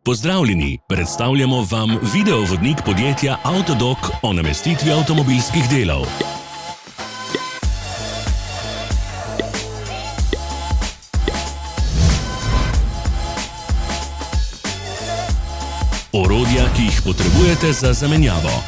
Pozdravljeni, predstavljamo vam videovodnik podjetja Avtodok o namestitvi avtomobilskih delov. Orodja, ki jih potrebujete za zamenjavo.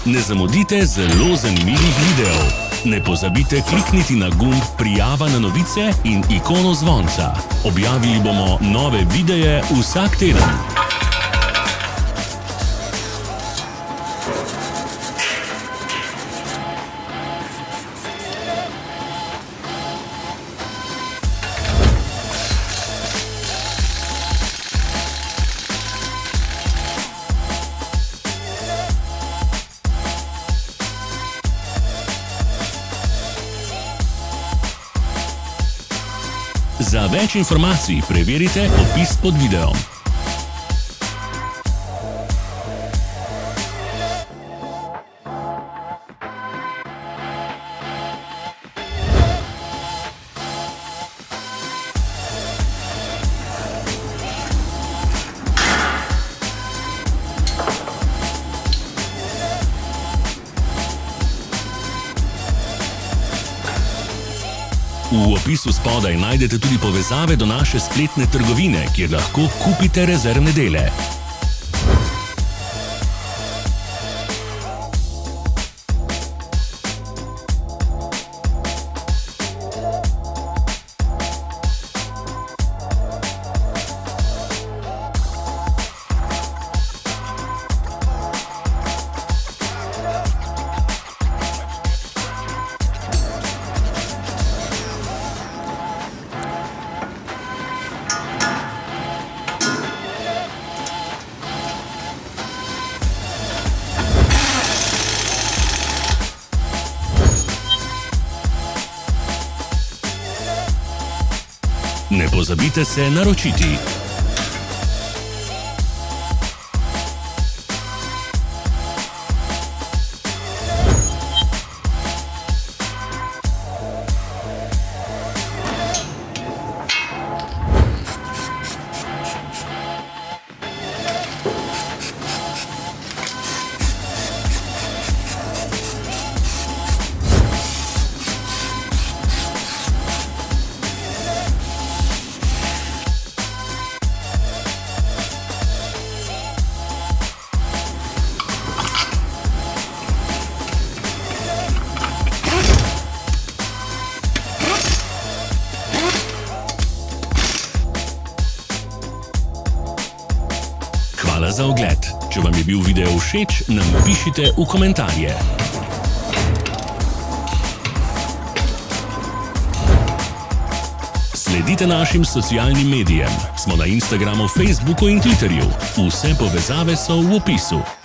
Ne zamudite zelo zanimivih videov. Ne pozabite klikniti na gumb Prijava na novice in ikono zvonca. Objavili bomo nove videe vsak teden. Za več informacij preverite opis pod videom. V opisu spodaj najdete tudi povezave do naše spletne trgovine, kjer lahko kupite rezervne dele. Ne pozabite se naročiti. Hvala za ogled. Če vam je bil video všeč, nam pišite v komentarje. Sledite našim socialnim medijem. Smo na Instagramu, Facebooku in Twitterju. Vse povezave so v opisu.